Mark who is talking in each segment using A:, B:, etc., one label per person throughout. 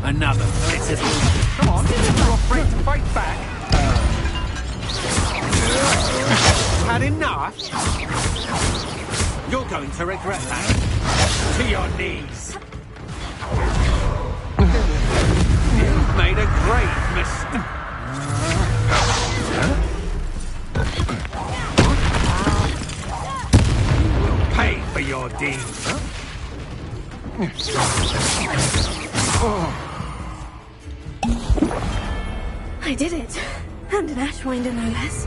A: Another blessed. Come on, you're afraid to fight back. Had enough? You're going to regret that. To your knees. You've made a grave mistake. You will pay for your deeds.
B: I did it. And an Ashwinder, no less.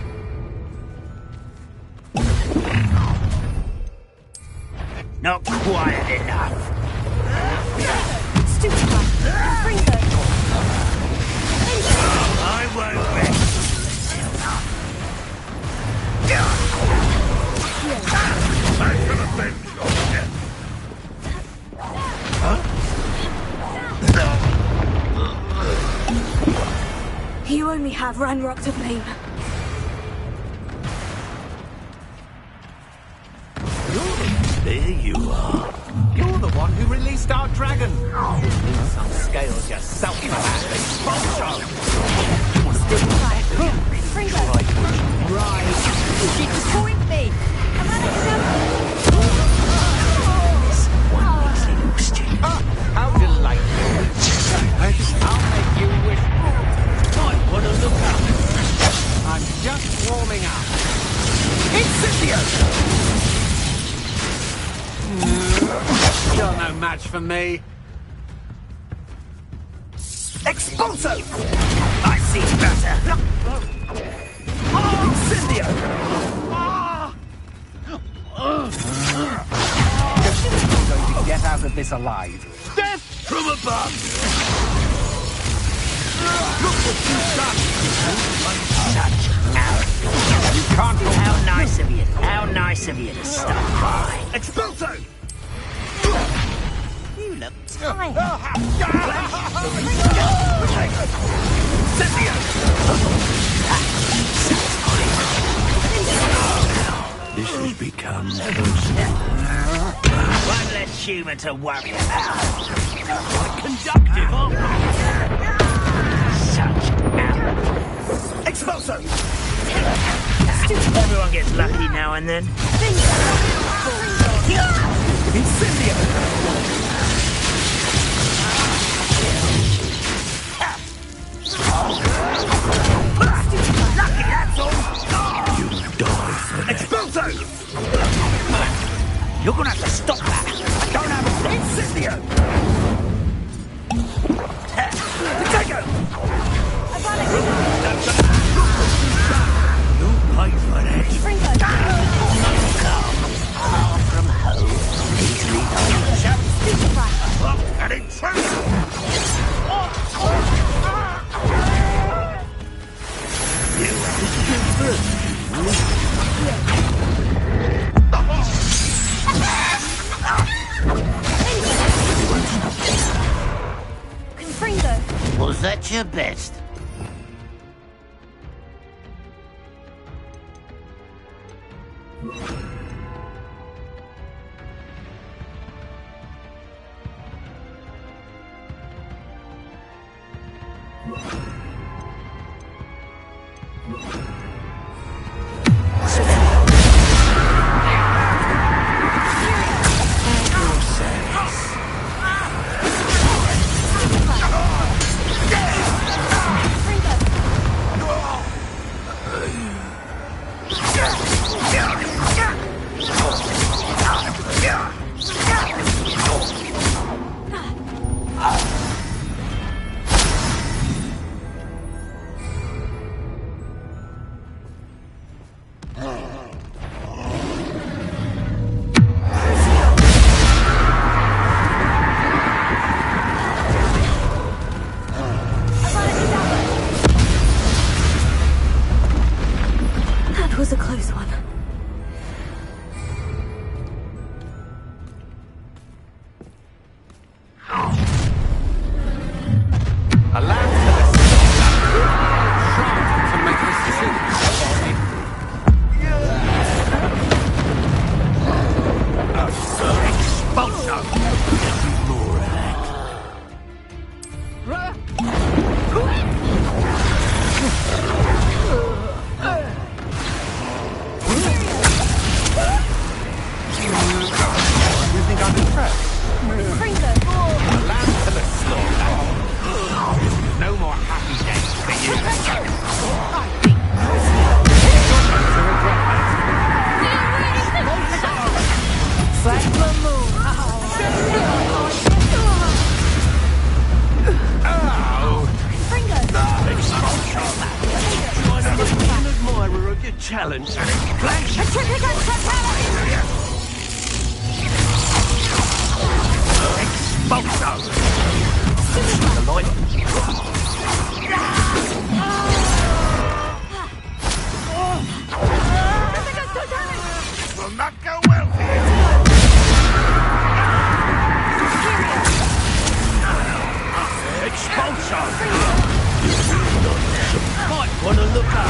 A: Not quiet enough.
B: Stupid one. Bring her.
A: I won't rest. I shall avenge your death.
B: You only have Ranrock to blame.
A: There you are. You're the one who released our dragon. Lose some scales yourself for that.
B: Bring her.
A: Right.
B: She destroyed me. I'm out of
A: How delightful. I'll make you wish. I want to look up. I'm just warming up. Incendio! You're no match for me.
C: Expulso! I see better. Incendio!
A: You're going to get out of this alive.
C: Death from above! Look what you've done! Such arrogance.
A: You can't go.
C: How nice of you. How nice of you to stop by. Expulso! You look tired. Incendio!
D: This has become personal.
C: One less human to worry about. Quite conductive, aren't we? Such arrogance. Expulso! Everyone gets lucky now and then. Incendio! Lucky, that's all!
D: You die for that.
C: Expulso! You're gonna have to stop that. I don't have a Incendio! Potato! You'll pay for that. Far from home, easily done. An intruder! You have to do first.
B: Confringo.
C: Was that your best?
B: That was a close one.
A: Allow me to make this decision.
C: Expulso!
D: More of that.
A: You think I'm impressed?
B: Confringo.
A: Allow me to the slaughter. No more happy days for you. I think you're going to regret that.
B: Flag the moon.
A: Oh!
B: Confringo.
D: I'm an admirer of your talent.
B: Triplicate fatality.
C: Expulso! The light.
B: Triplicate totality.
C: Will not go well here. Expulso! Might want to look up.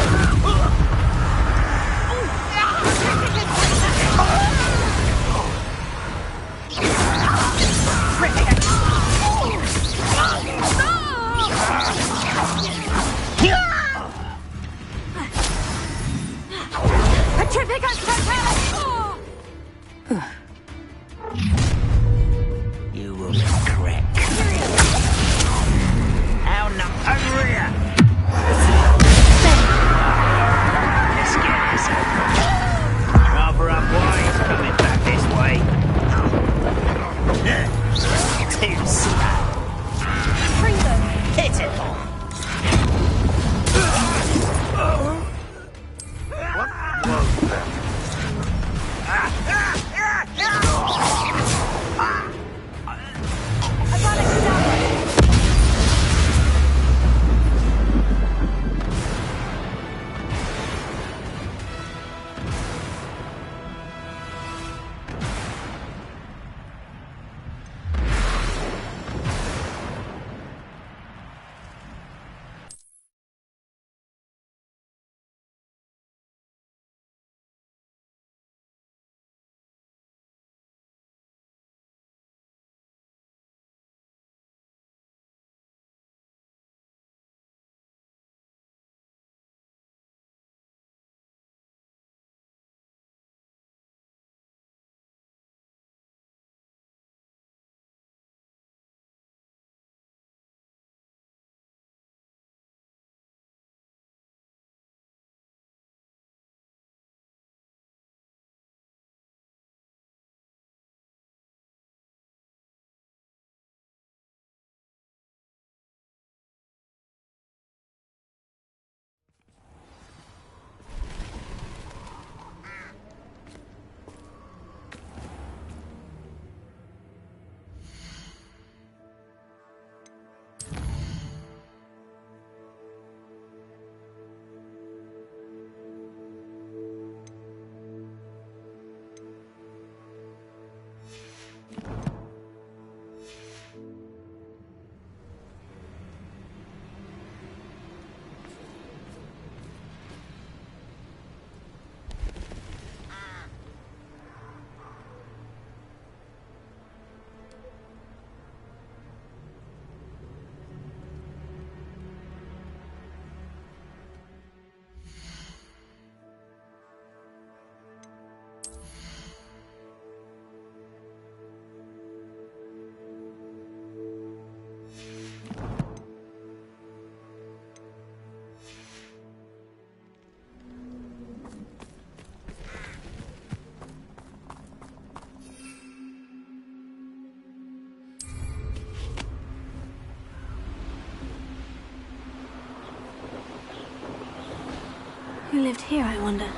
B: Who lived here, I wonder?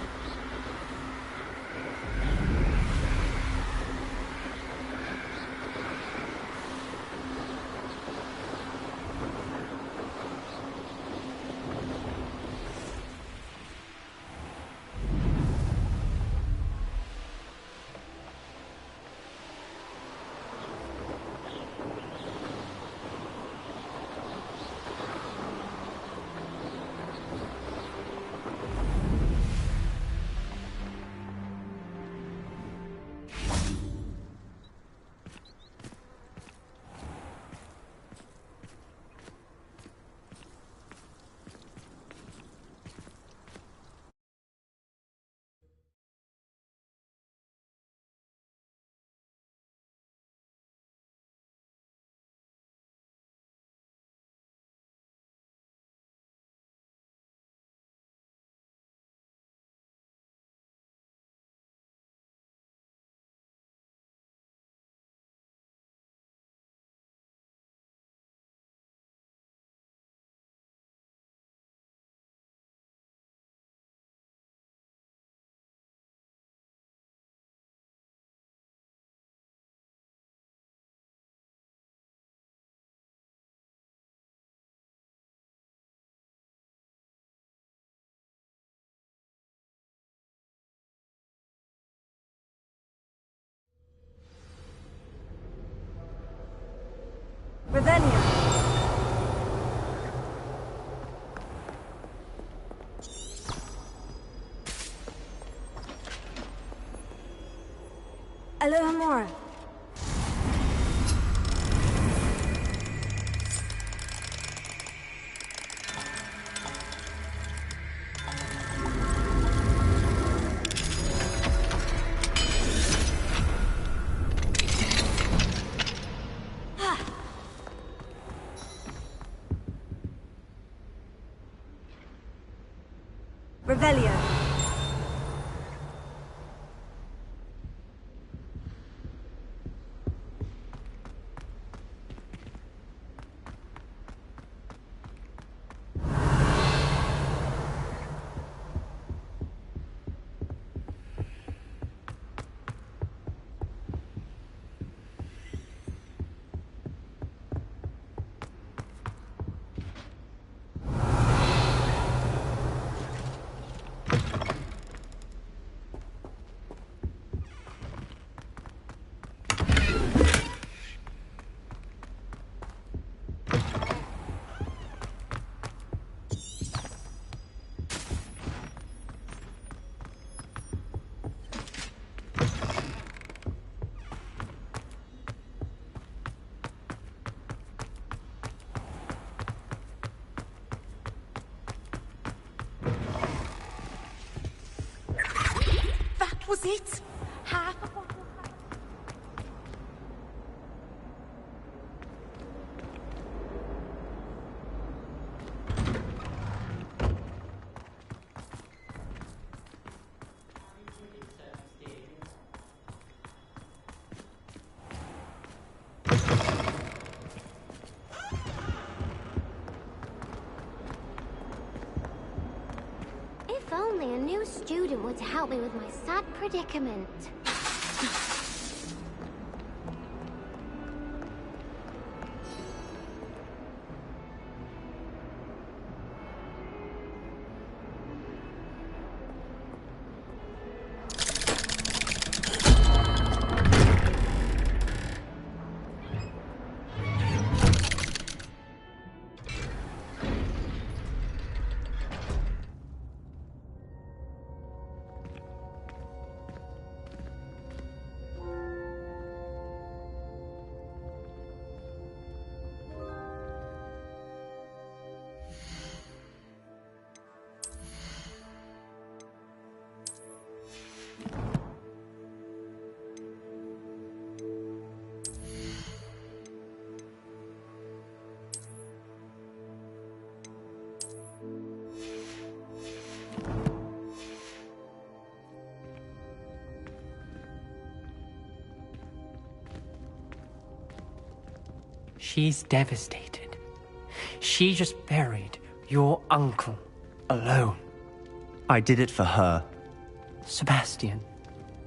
B: Revelio. Alohomora. Revelio. Was it? Half of what was
E: If only a new student would help me with my sad predicament.
F: She's devastated. She just buried your uncle alone.
G: I did it for her.
F: Sebastian,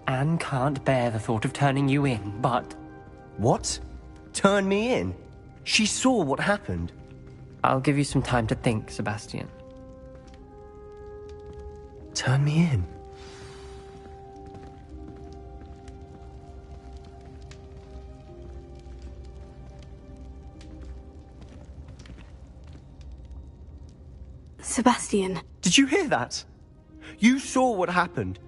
F: Anne can't bear the thought of turning you in, but...
G: What? Turn me in? She saw what happened.
F: I'll give you some time to think, Sebastian.
G: Turn me in?
B: Sebastian.
G: Did you hear that? You saw what happened.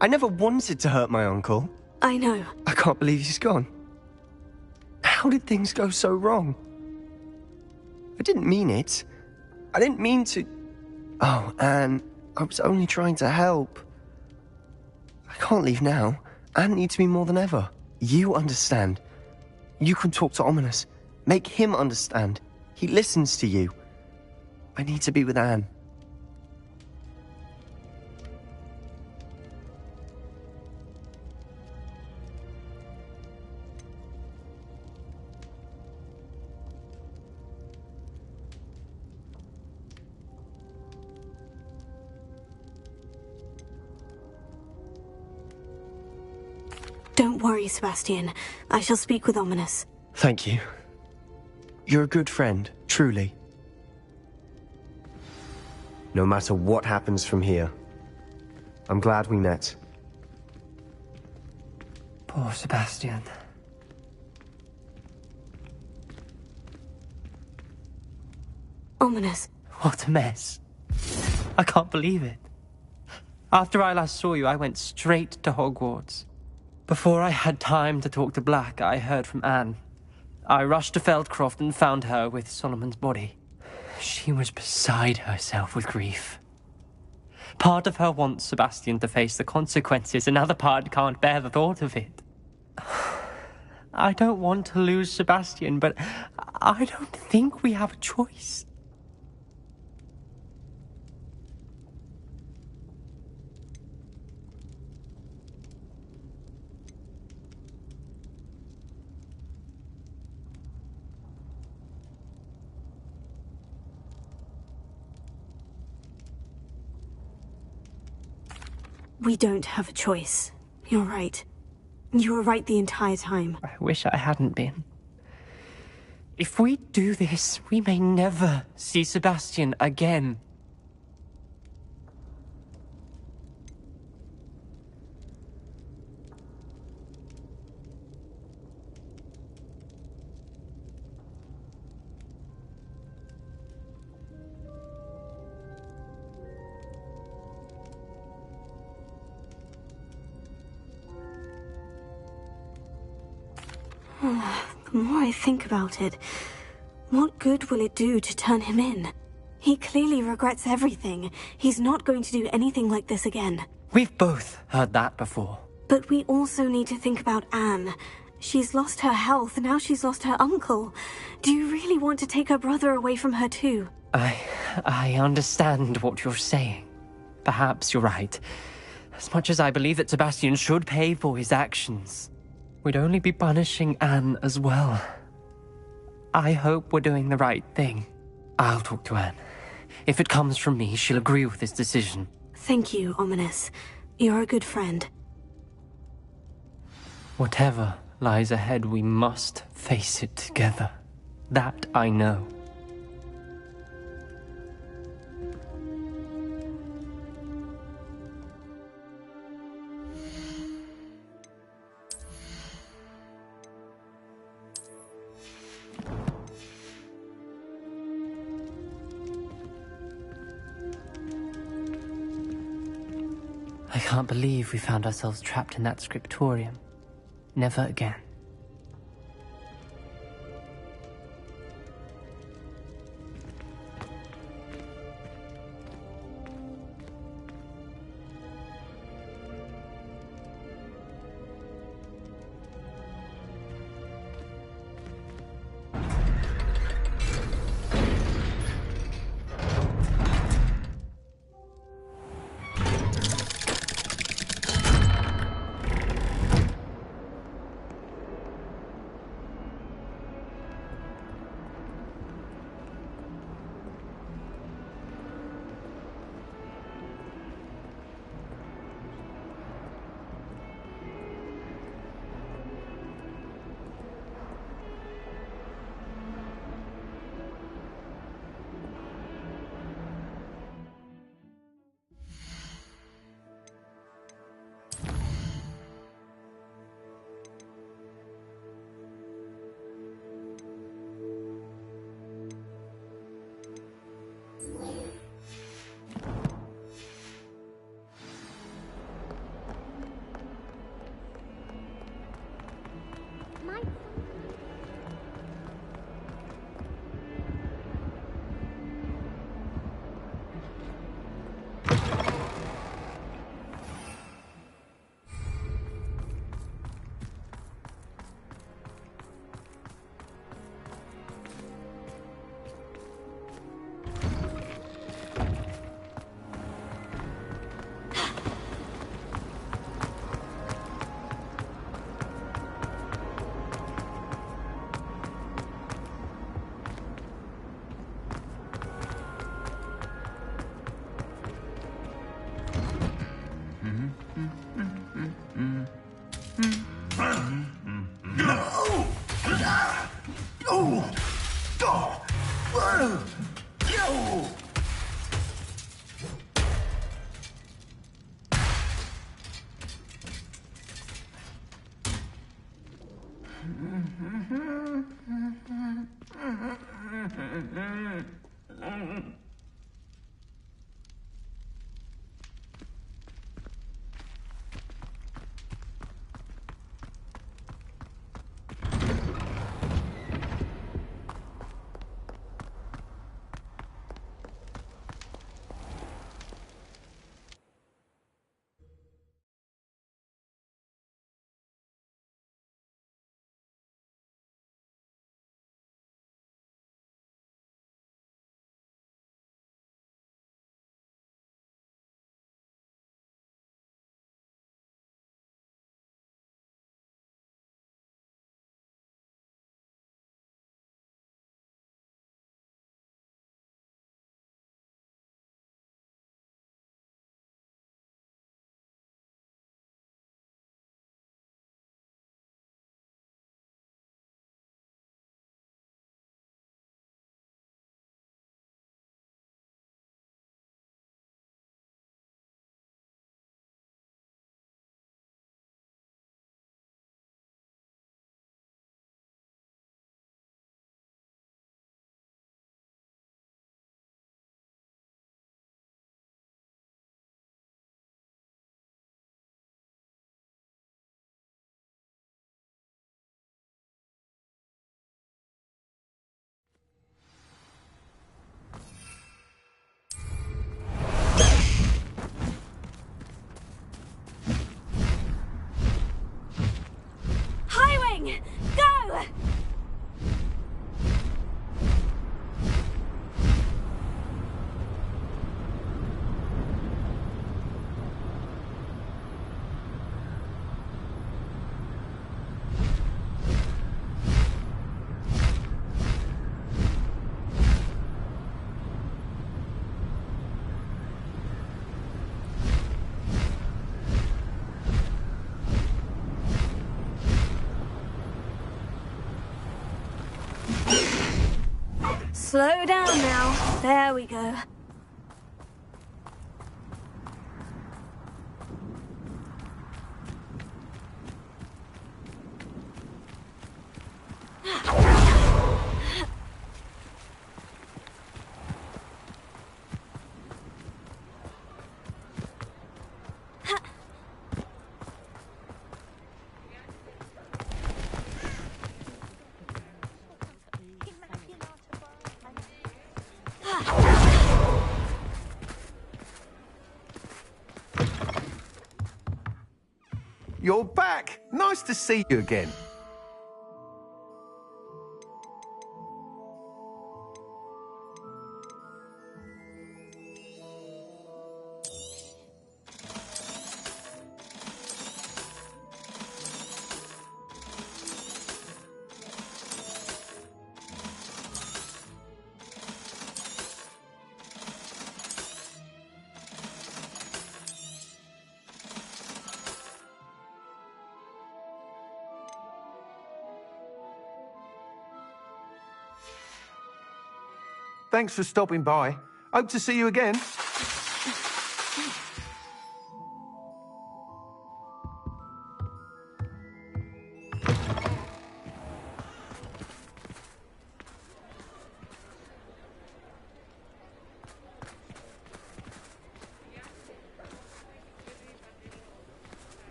G: I never wanted to hurt my uncle.
B: I know.
G: I can't believe he's gone. How did things go so wrong? I didn't mean it. I didn't mean to... Oh, Anne, I was only trying to help. I can't leave now. Anne needs me more than ever. You understand. You can talk to Ominous. Make him understand. He listens to you. I need to be with Anne.
B: Don't worry, Sebastian. I shall speak with Ominous.
G: Thank you. You're a good friend, truly. No matter what happens from here, I'm glad we met.
F: Poor Sebastian.
B: Ominous.
F: What a mess. I can't believe it. After I last saw you, I went straight to Hogwarts. Before I had time to talk to Black, I heard from Anne. I rushed to Feldcroft and found her with Solomon's body. She was beside herself with grief. Part of her wants Sebastian to face the consequences, another part can't bear the thought of it. I don't want to lose Sebastian, but I don't think we have a choice.
B: We don't have a choice. You're right. You were right the entire time.
F: I wish I hadn't been. If we do this, we may never see Sebastian again.
B: The more I think about it, what good will it do to turn him in? He clearly regrets everything. He's not going to do anything like this again.
F: We've both heard that before.
B: But we also need to think about Anne. She's lost her health, now she's lost her uncle. Do you really want to take her brother away from her too?
F: I understand what you're saying. Perhaps you're right. As much as I believe that Sebastian should pay for his actions, we'd only be punishing Anne as well. I hope we're doing the right thing. I'll talk to Anne. If it comes from me, she'll agree with this decision.
B: Thank you, Ominous. You're a good friend.
F: Whatever lies ahead, we must face it together. That I know. I can't believe we found ourselves trapped in that scriptorium. Never again.
E: My
B: Highwing! Go! Slow down now. There we go.
H: You're back! Nice to see you again. Thanks for stopping by. Hope to see you again.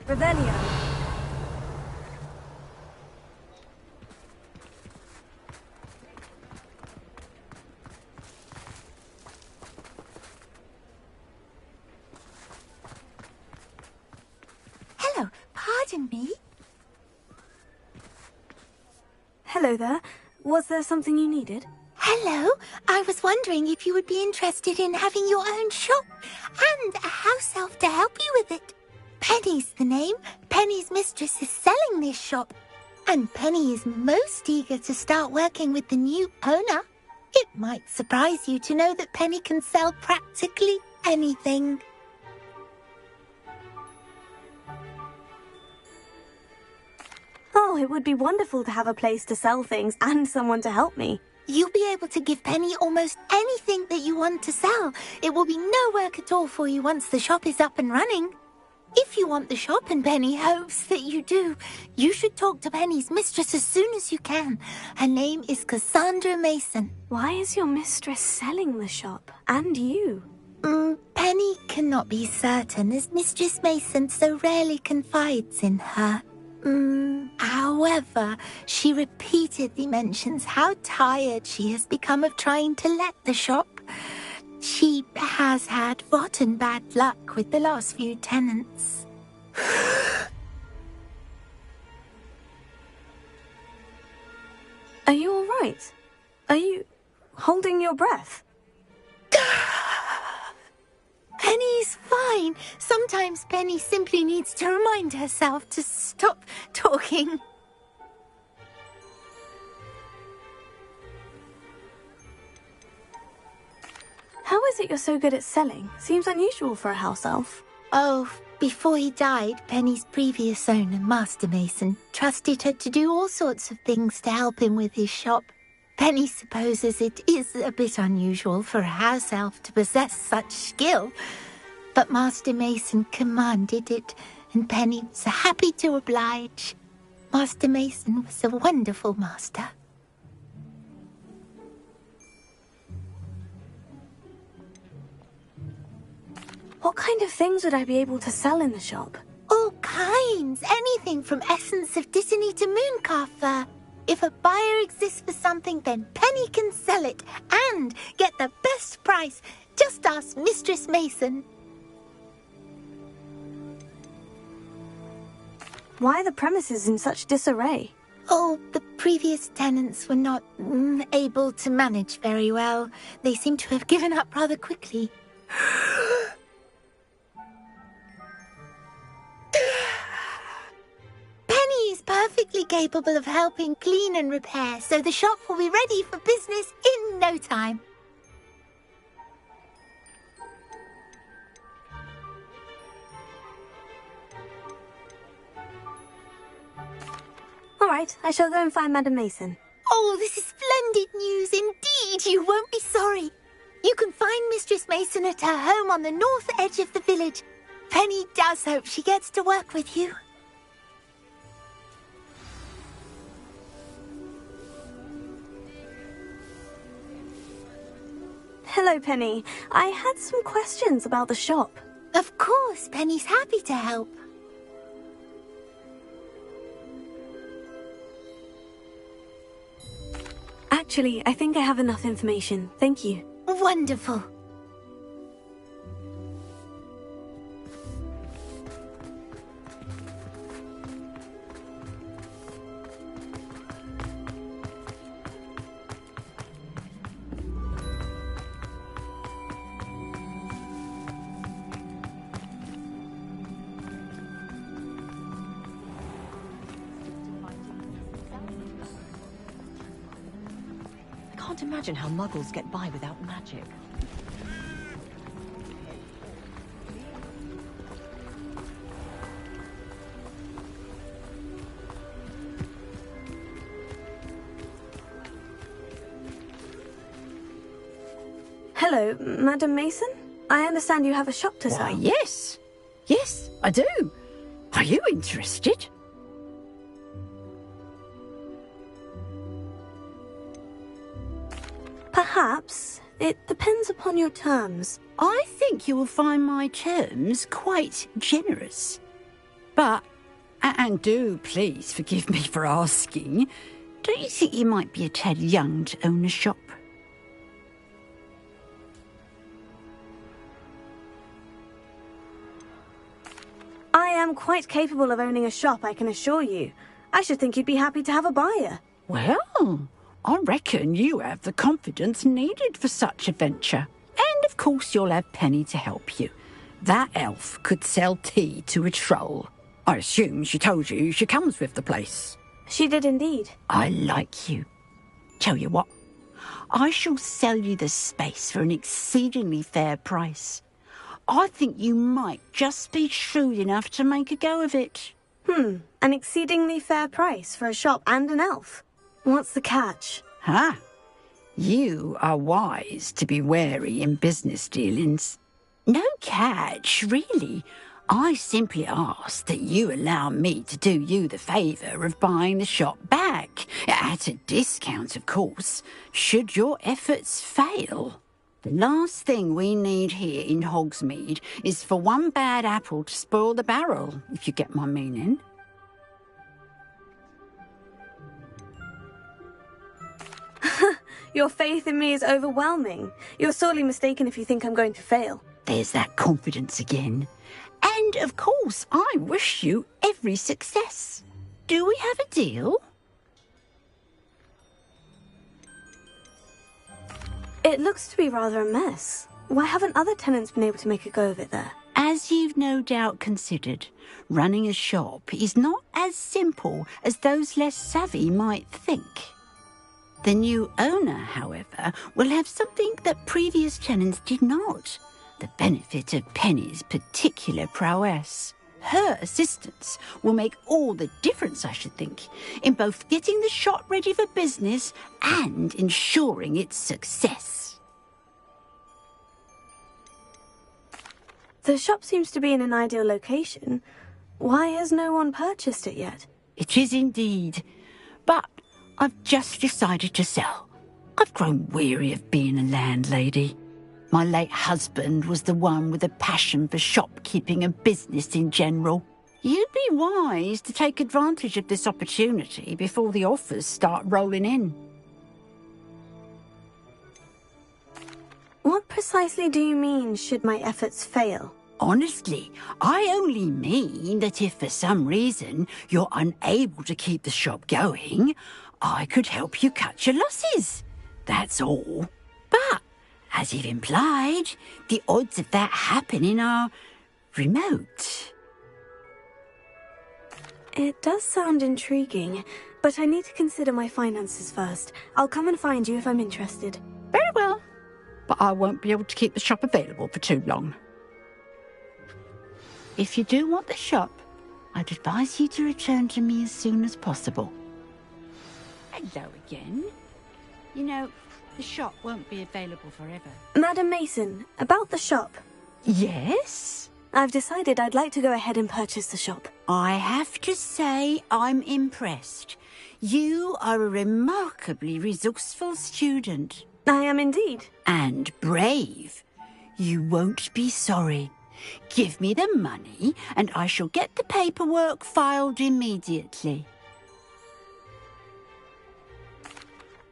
B: Revelio.
I: Hello, pardon me.
B: Hello there. Was there something you needed?
I: Hello, I was wondering if you would be interested in having your own shop and a house elf to help you with it. Penny's the name. Penny's mistress is selling this shop, and Penny is most eager to start working with the new owner. It might surprise you to know that Penny can sell practically anything.
B: Oh, it would be wonderful to have a place to sell things and someone to help me.
I: You'll be able to give Penny almost anything that you want to sell. It will be no work at all for you once the shop is up and running. If you want the shop, and Penny hopes that you do, you should talk to Penny's mistress as soon as you can. Her name is Cassandra Mason.
B: Why is your mistress selling the shop? And you?
I: Penny cannot be certain, as Mistress Mason so rarely confides in her. However, she repeatedly mentions how tired she has become of trying to let the shop. She has had rotten bad luck with the last few tenants.
B: Are you all right? Are you holding your breath?
I: Penny's fine. Sometimes Penny simply needs to remind herself to stop talking.
B: How is it you're so good at selling? Seems unusual for a house elf.
I: Oh, before he died, Penny's previous owner, Master Mason, trusted her to do all sorts of things to help him with his shop. Penny supposes it is a bit unusual for a house elf to possess such skill, but Master Mason commanded it, and Penny was happy to oblige. Master Mason was a wonderful master.
B: What kind of things would I be able to sell in the shop?
I: All kinds. Anything from essence of Dittany to Mooncar fur. If a buyer exists for something, then Penny can sell it and get the best price. Just ask Mistress Mason.
B: Why are the premises in such disarray?
I: Oh, the previous tenants were not able to manage very well. They seem to have given up rather quickly. Penny is perfectly capable of helping clean and repair, so the shop will be ready for business in no time.
B: All right, I shall go and find Madam Mason.
I: Oh, this is splendid news indeed. You won't be sorry. You can find Mistress Mason at her home on the north edge of the village. Penny does hope she gets to work with you.
B: Hello, Penny. I had some questions about the shop.
I: Of course, Penny's happy to help.
B: Actually, I think I have enough information. Thank you.
I: Wonderful.
J: I can't imagine how muggles get by without magic.
B: Hello, Madam Mason? I understand you have a shop to sell.
K: Why, yes. Yes, I do. Are you interested?
B: Perhaps. It depends upon your terms.
K: I think you will find my terms quite generous. But, and do please forgive me for asking, don't you think you might be a tad young to own a shop?
B: I am quite capable of owning a shop, I can assure you. I should think you'd be happy to have a buyer.
K: Well, I reckon you have the confidence needed for such a venture. And of course you'll have Penny to help you. That elf could sell tea to a troll. I assume she told you she comes with the place.
B: She did indeed.
K: I like you. Tell you what, I shall sell you the space for an exceedingly fair price. I think you might just be shrewd enough to make a go of it.
B: An exceedingly fair price for a shop and an elf. What's the catch?
K: Huh? You are wise to be wary in business dealings. No catch, really. I simply ask that you allow me to do you the favour of buying the shop back, at a discount, of course, should your efforts fail. The last thing we need here in Hogsmeade is for one bad apple to spoil the barrel, if you get my meaning.
B: Your faith in me is overwhelming. You're sorely mistaken if you think I'm going to fail.
K: There's that confidence again. And, of course, I wish you every success. Do we have a deal?
B: It looks to be rather a mess. Why haven't other tenants been able to make a go of it there?
K: As you've no doubt considered, running a shop is not as simple as those less savvy might think. The new owner, however, will have something that previous tenants did not. The benefit of Penny's particular prowess. Her assistance will make all the difference, I should think, in both getting the shop ready for business and ensuring its success.
B: The shop seems to be in an ideal location. Why has no one purchased it yet?
K: It is indeed, but I've just decided to sell. I've grown weary of being a landlady. My late husband was the one with a passion for shopkeeping and business in general. You'd be wise to take advantage of this opportunity before the offers start rolling in.
B: What precisely do you mean, should my efforts fail?
K: Honestly, I only mean that if for some reason you're unable to keep the shop going, I could help you cut your losses. That's all. But, as you've implied, the odds of that happening are remote.
B: It does sound intriguing, but I need to consider my finances first. I'll come and find you if I'm interested.
K: Very well, but I won't be able to keep the shop available for too long. If you do want the shop, I'd advise you to return to me as soon as possible. Hello again. You know, the shop won't be available forever.
B: Madam Mason, about the shop.
K: Yes?
B: I've decided I'd like to go ahead and purchase the shop.
K: I have to say I'm impressed. You are a remarkably resourceful student.
B: I am indeed.
K: And brave. You won't be sorry. Give me the money and I shall get the paperwork filed immediately.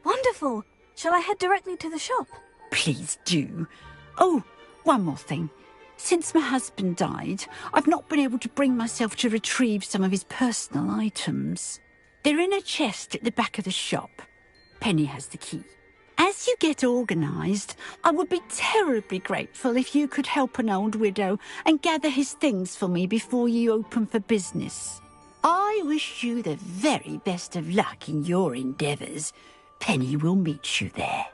B: Wonderful. Shall I head directly to the shop?
K: Please do. Oh, one more thing. Since my husband died, I've not been able to bring myself to retrieve some of his personal items. They're in a chest at the back of the shop. Penny has the key. As you get organised, I would be terribly grateful if you could help an old widow and gather his things for me before you open for business. I wish you the very best of luck in your endeavours. Penny will meet you there.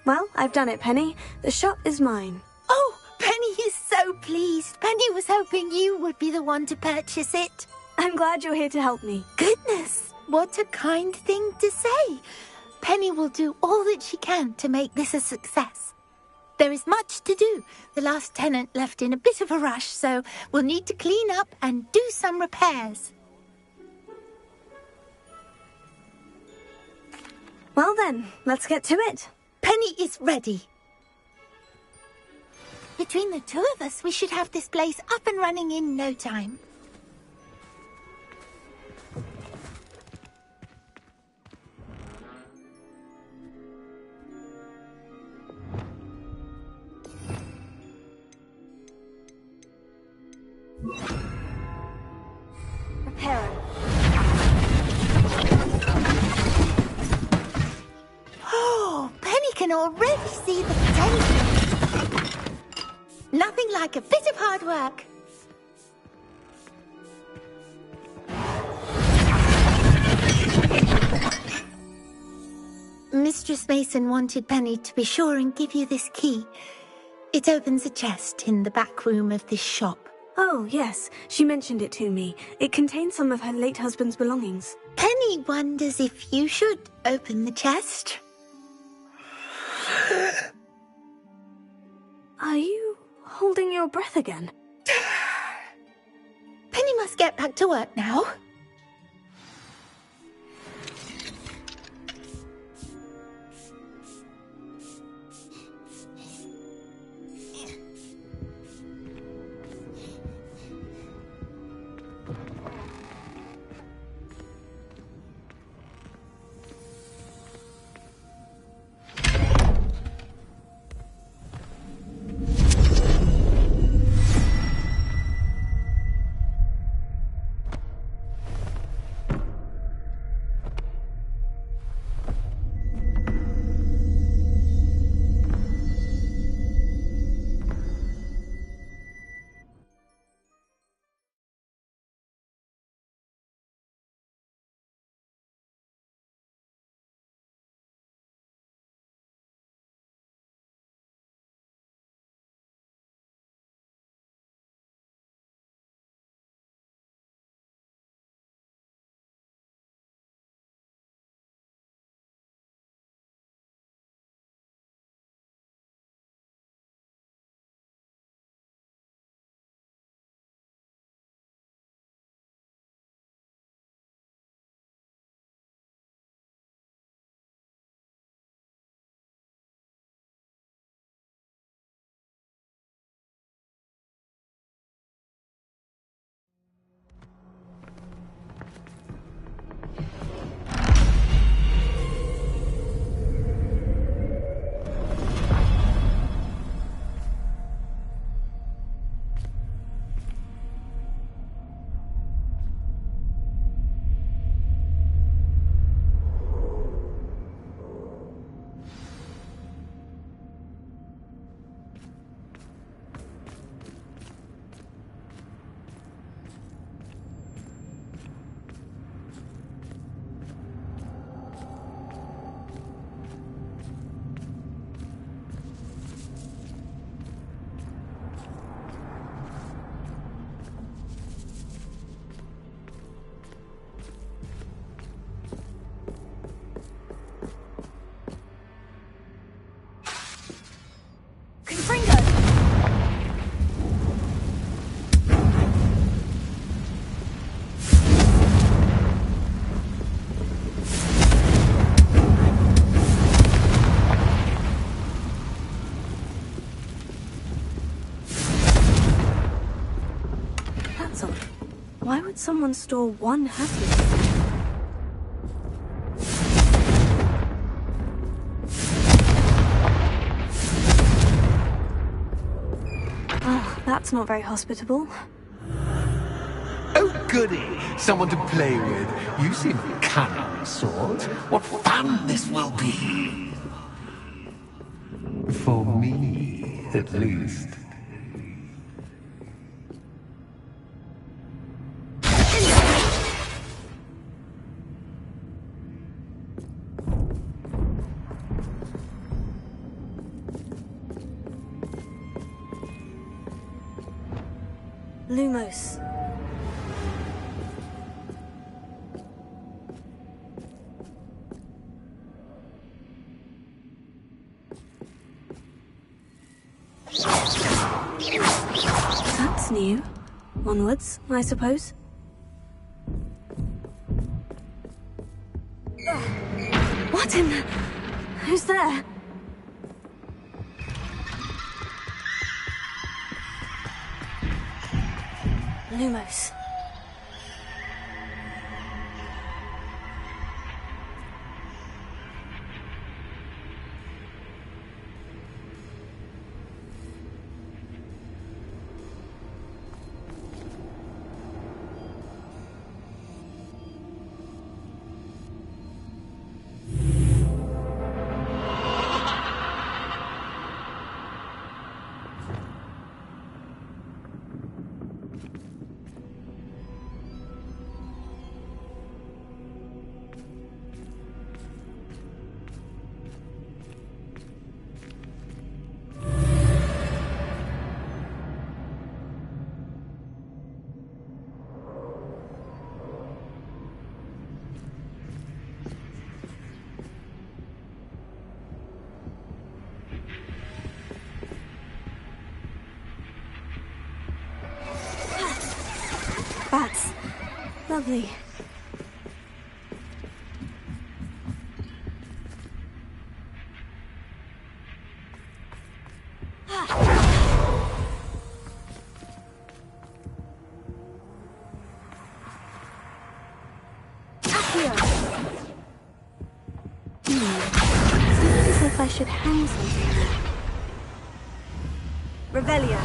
B: Well, I've done it, Penny. The shop is mine.
I: Oh, Penny is so pleased. Penny was hoping you would be the one to purchase it.
B: I'm glad you're here to help me.
I: Goodness, what a kind thing to say. Penny will do all that she can to make this a success. There is much to do. The last tenant left in a bit of a rush, so we'll need to clean up and do some repairs.
B: Well then, let's get to it.
I: Penny is ready. Between the two of us, we should have this place up and running in no time.
B: Repairer.
I: Oh, Penny can already see the potential. Nothing like a bit of hard work. Mistress Mason wanted Penny to be sure and give you this key. It opens a chest in the back room of this shop.
B: Oh, yes. She mentioned it to me. It contains some of her late husband's belongings.
I: Penny wonders if you should open the chest.
B: Are you holding your breath again?
I: Penny must get back to work now.
B: Why would someone store one happiness? Oh, that's not very hospitable.
D: Oh, goody! Someone to play with. You seem a cunning sort. What fun this will be! For me, at least.
B: Lumos. That's new. Onwards, I suppose. What in the... Who's there? Lumos. Bats. Lovely. Seems as if I should hang something there. Revelio.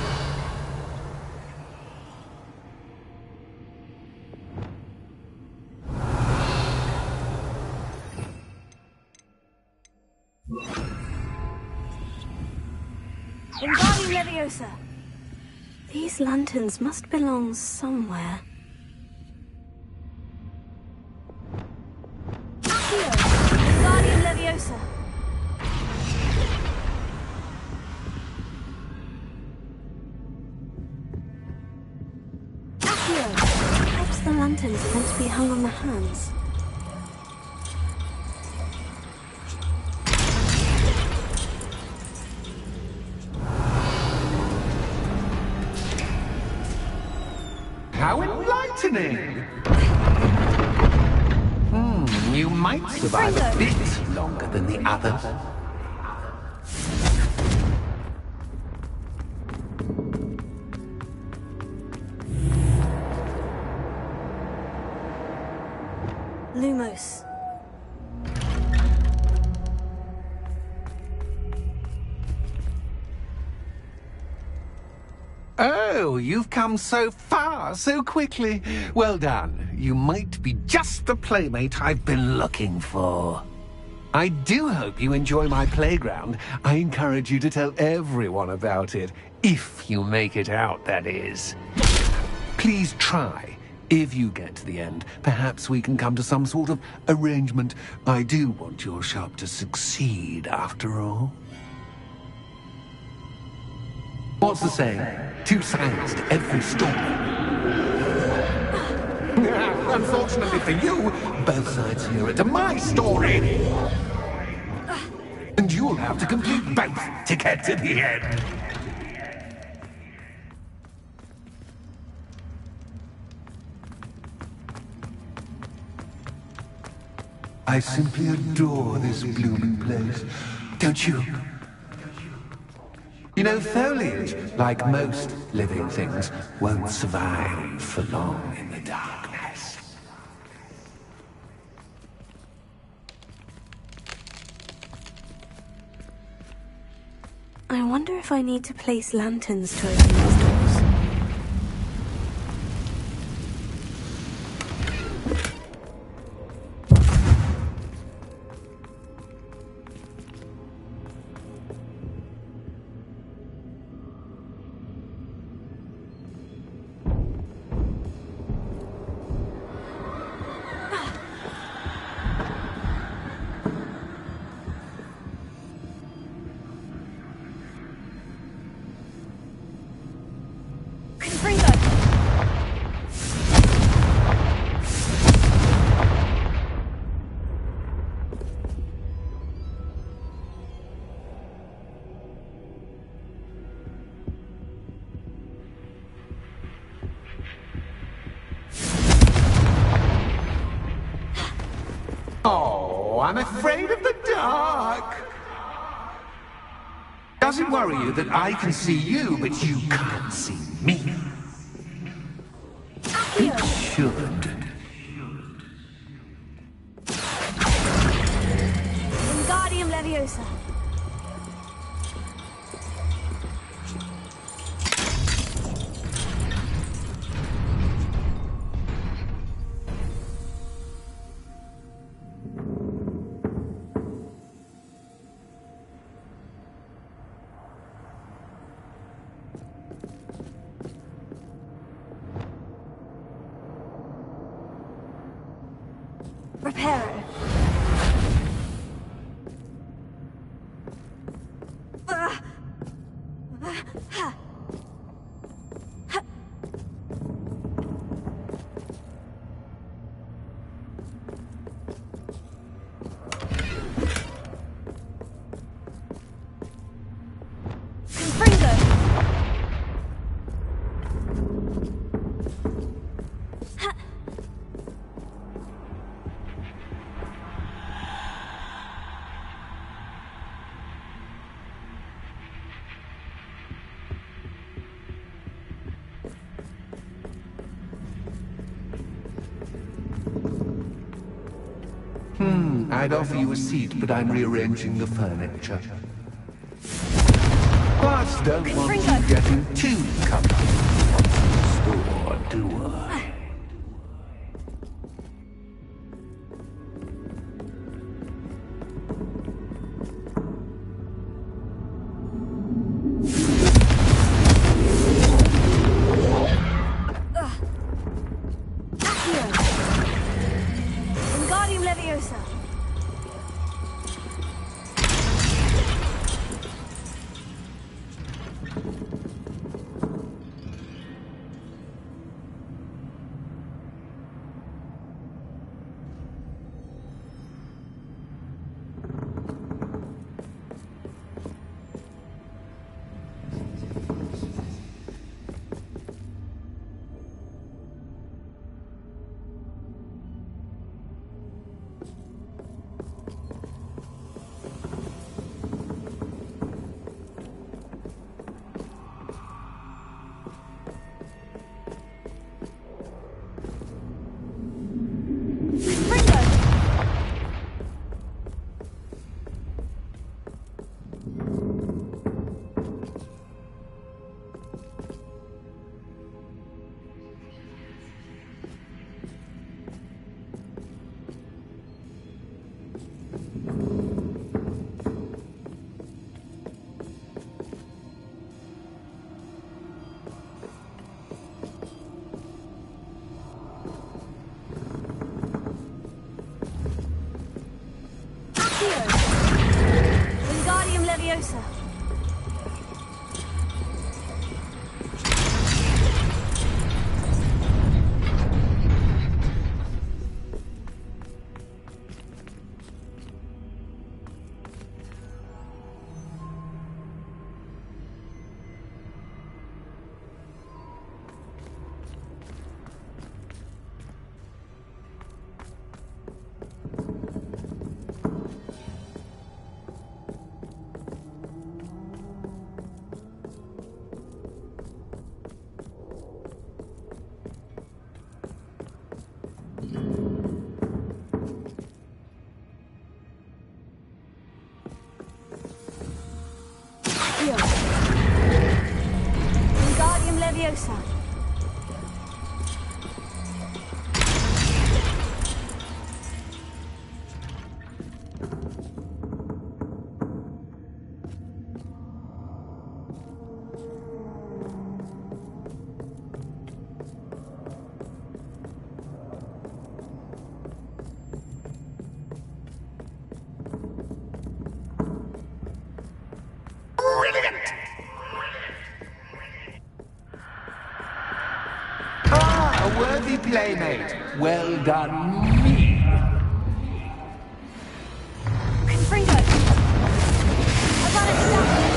B: Wingardium Leviosa. These lanterns must belong somewhere. Accio! Wingardium Leviosa. Accio! Perhaps the lanterns are meant to be hung on the hands.
D: How enlightening! You might survive a bit longer than the others.
B: Lumos.
D: Oh, you've come so far, so quickly. Well done. You might be just the playmate I've been looking for. I do hope you enjoy my playground. I encourage you to tell everyone about it. If you make it out, that is. Please try. If you get to the end, perhaps we can come to some sort of arrangement. I do want your shop to succeed, after all. What's the saying? Two sides to every story. Unfortunately for you, both sides hear it to my story. And you'll have to complete both to get to the end. I simply adore this blooming place, don't you? You know, foliage, like most living things, won't survive for long in the darkness.
B: I wonder if I need to place lanterns to open these doors.
D: I'm afraid of the dark. Does it worry you that I can see you, but you can't see me? It should.
B: Wingardium Leviosa. Reparo.
D: I'd offer you a seat, but I'm rearranging the furniture. But don't want you getting too comfortable. Or do I?
B: Wingardium Leviosa. Wingardium Leviosa. Wingardium Leviosa.
D: A worthy playmate. Well done, me.
B: Confringo. I got it stuck.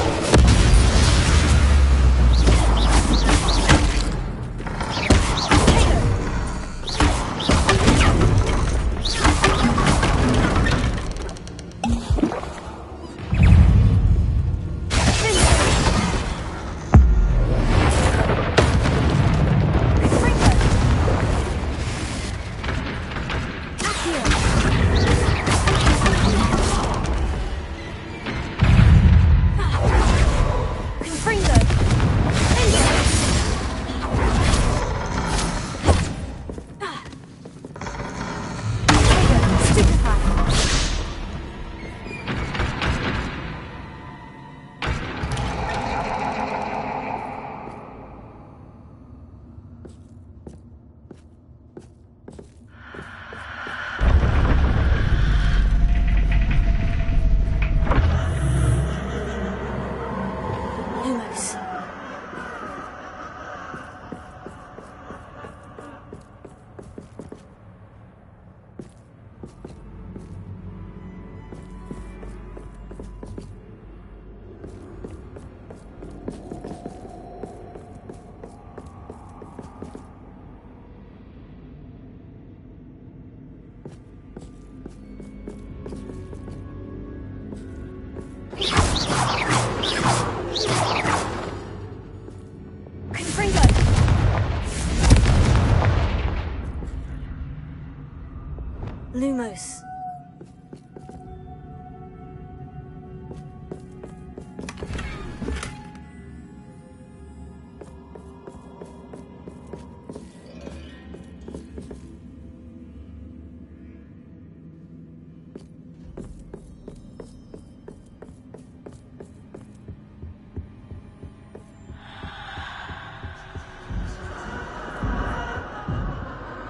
B: Lumos.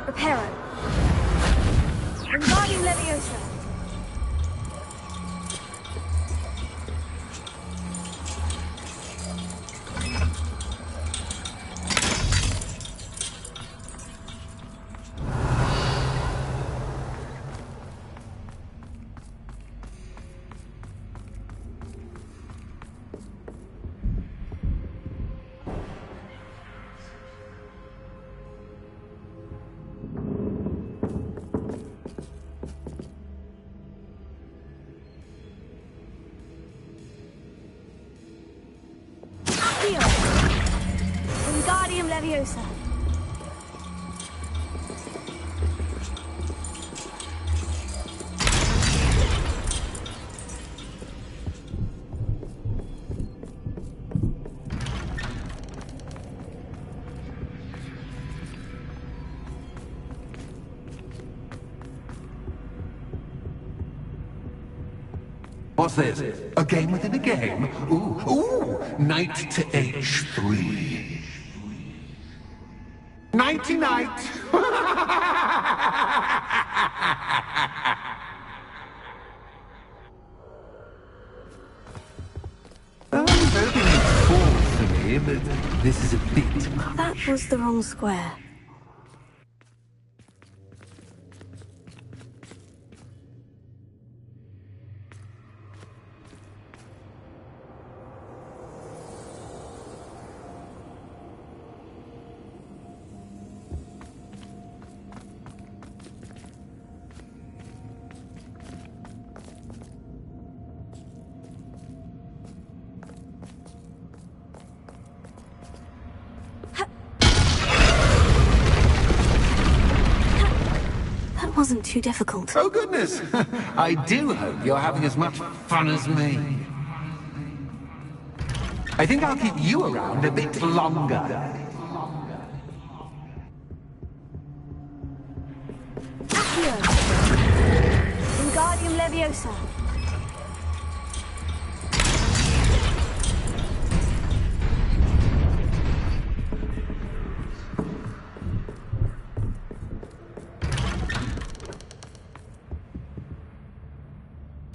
B: Reparo. Wingardium Leviosa. Wingardium Leviosa.
D: What's this? A game within a game? Ooh, knight to h3. Nighty-night! I was hoping you'd fall for me, but this is a bit much.
B: That was the wrong square. That wasn't too difficult.
D: Oh, goodness! I do hope you're having as much fun as me. I think I'll keep you around a bit longer.
B: Accio. Wingardium Leviosa.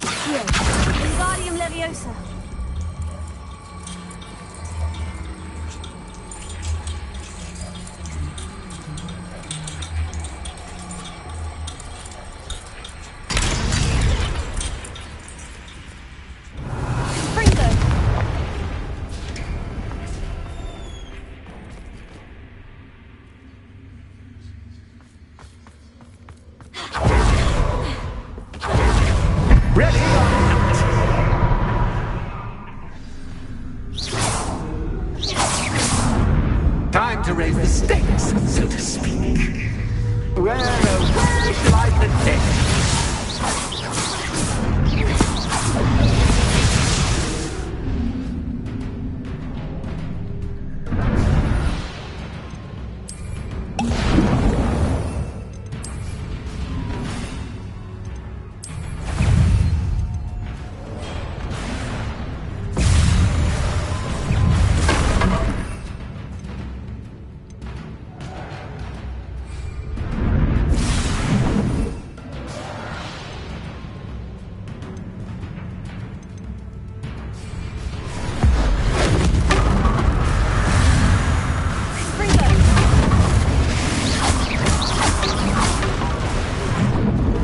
B: Wingardium Leviosa.
D: Ready or not? Time to raise the stakes, so to speak. Where shall I begin?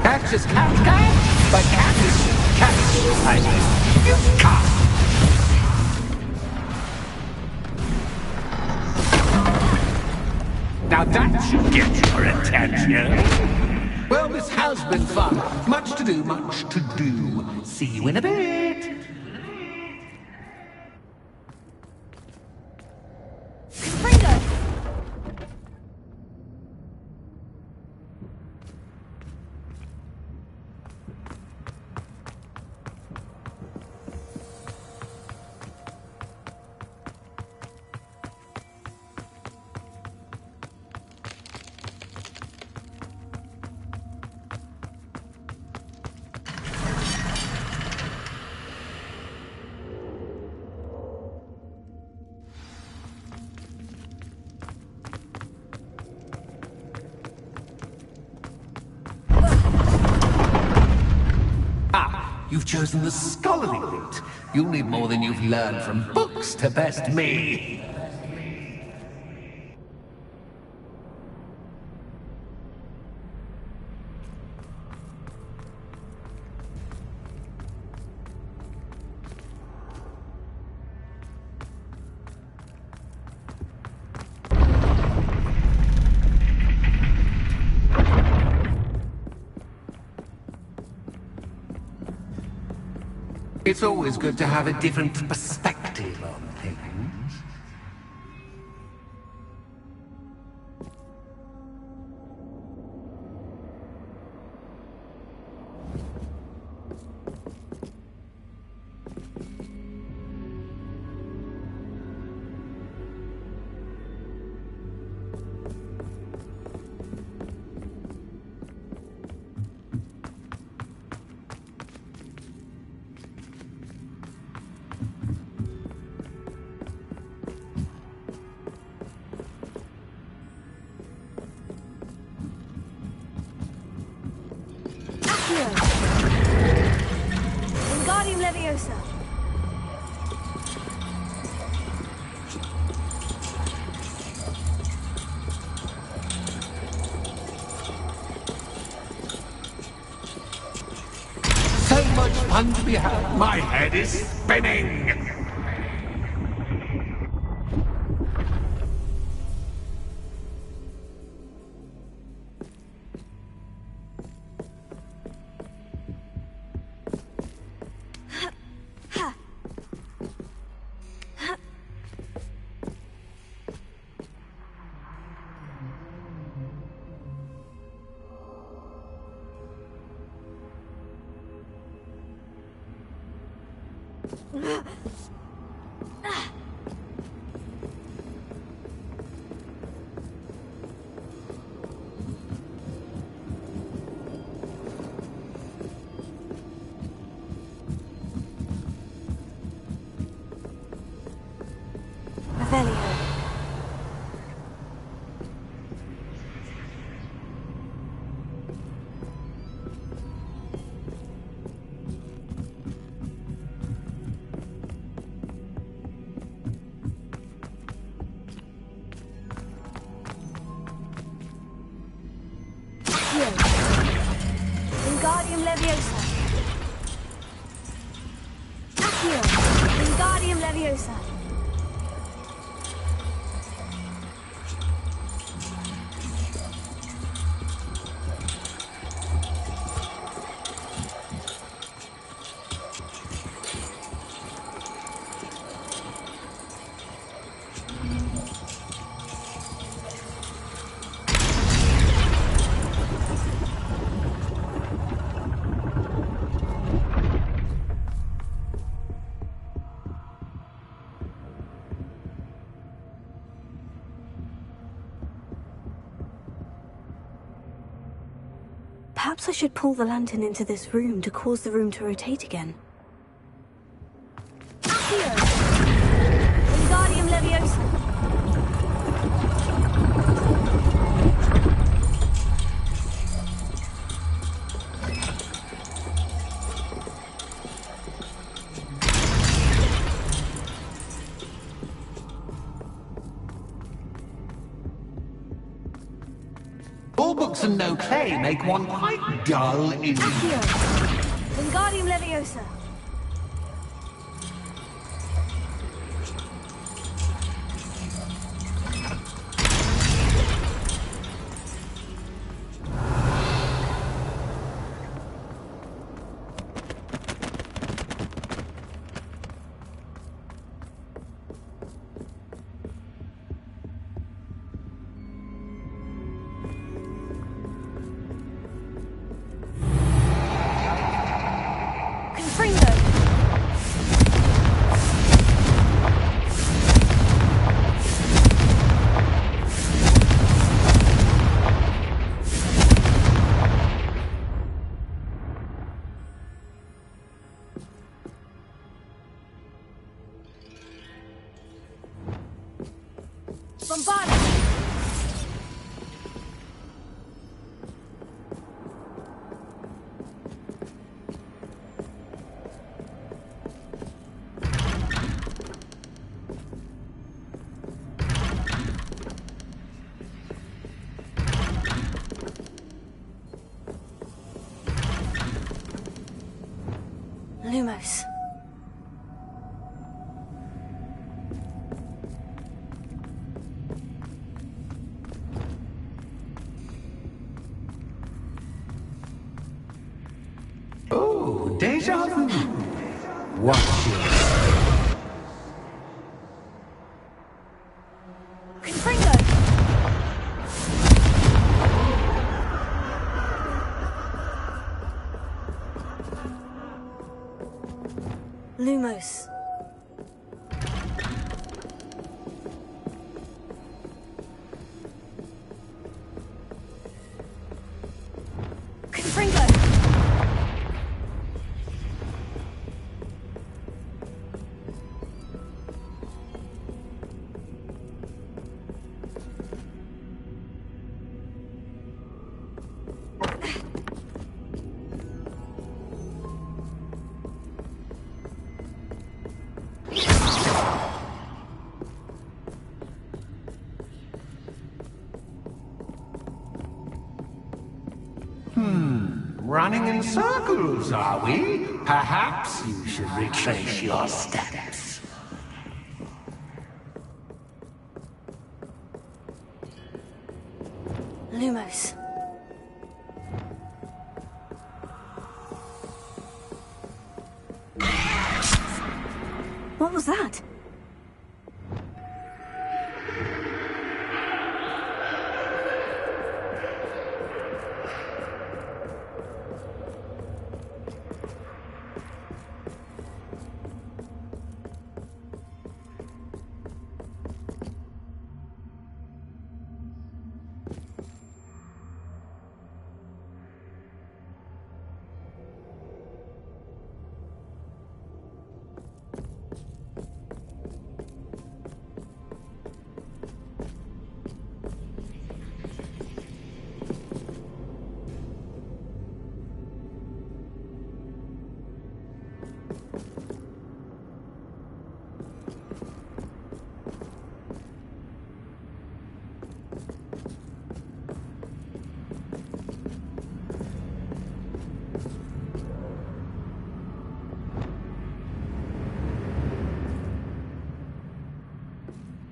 D: Catch is catch, but catch is catch. I mean, you can't. Now that should get your attention. Well, this has been fun. Much to do, much to do. See you in a bit. You've chosen the scholarly route. You'll need more than you've learned from books to best me. It's always good to have a different perspective on things.
B: Wingardium Leviosa.
D: So much fun to be had. My head is spinning.
B: Revelio. Wingardium Leviosa. Accio. Wingardium Leviosa. Perhaps I should pull the lantern into this room to cause the room to rotate again. Accio! Wingardium Leviosa!
D: All books and no play make one quite dull indeed.
B: Accio! Wingardium Leviosa! Lumos.
D: Oh, deja vu. Watch it.
B: Lumos. Confringo.
D: Running in circles, are we? Perhaps you should retrace your steps.
B: Lumos. What was that?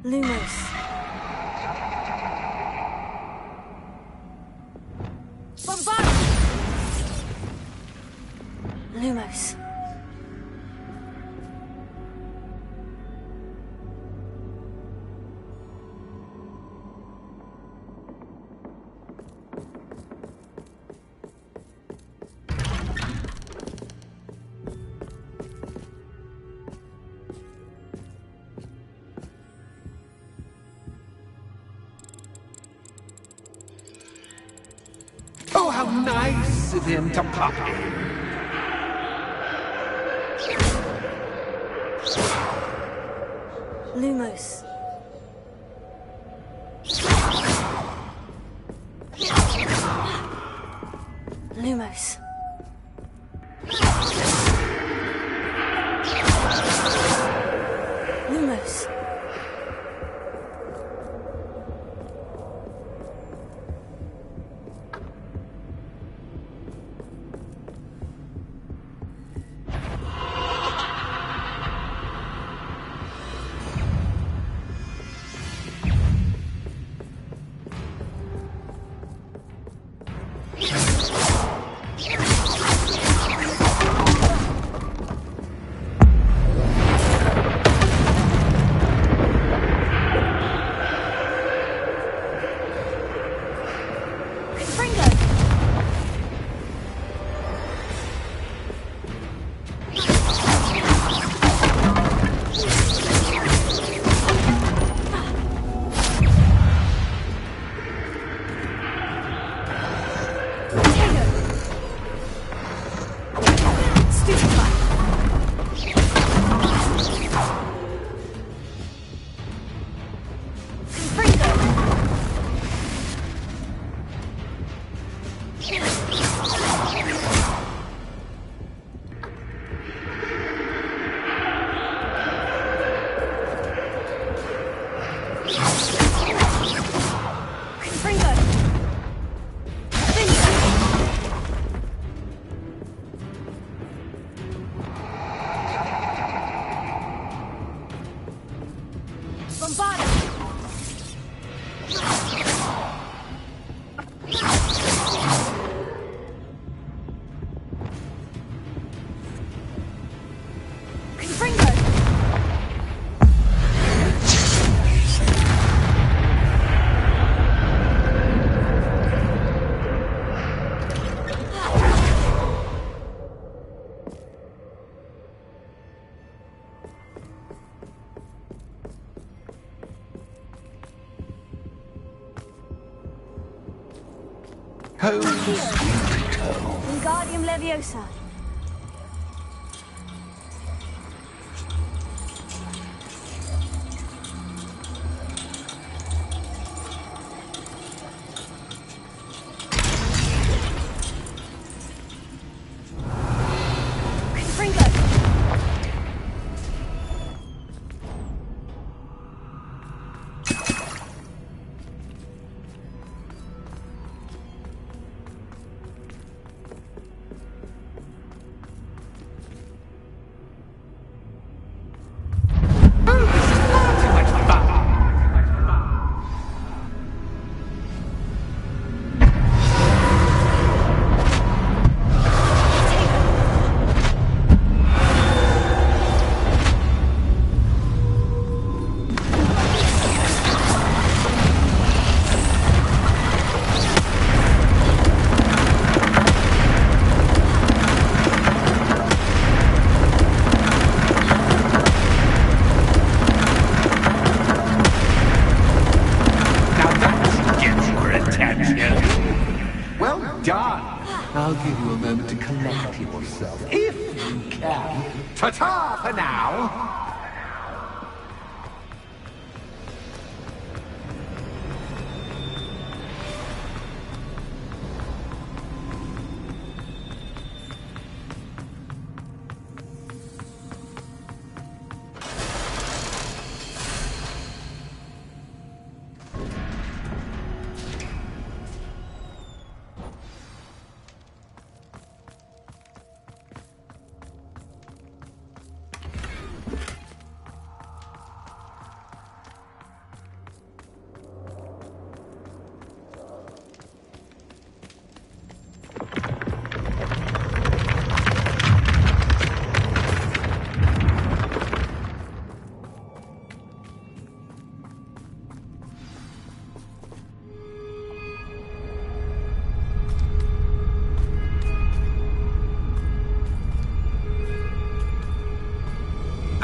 B: Lumos. Bombard! Lumos.
D: Oh, how nice of him to pop in.
B: Lumos. Lumos. Lumos.
D: sweet home.
B: Wingardium Leviosa.
D: I'll give you a moment to collect yourself, if you can. Ta-ta for now!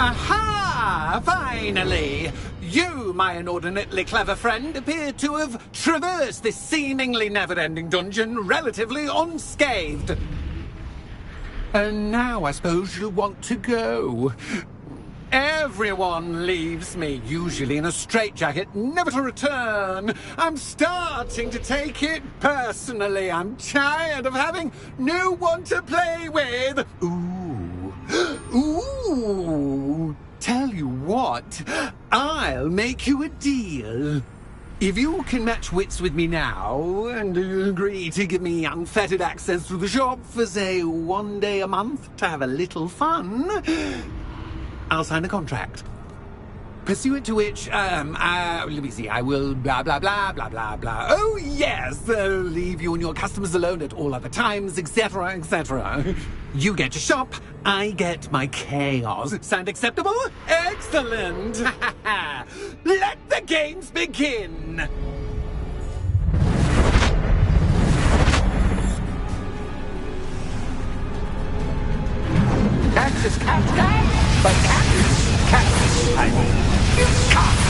A: Aha! Finally! You, my inordinately clever friend, appear to have traversed this seemingly never-ending dungeon relatively unscathed. And now I suppose you'll want to go. Everyone leaves me, usually in a straitjacket, never to return. I'm starting to take it personally. I'm tired of having no one to play with. Ooh, tell you what, I'll make you a deal. If you can match wits with me now, and agree to give me unfettered access to the shop for, say, 1 day a month to have a little fun, I'll sign a contract. Pursuant to which, let me see, I will blah, blah, blah, blah, blah, blah. Oh, yes, leave you and your customers alone at all other times, etc., etc. You get your shop, I get my chaos. Sound acceptable? Excellent! Let the games begin!
D: That's just cat, but cat, I mean, you can't.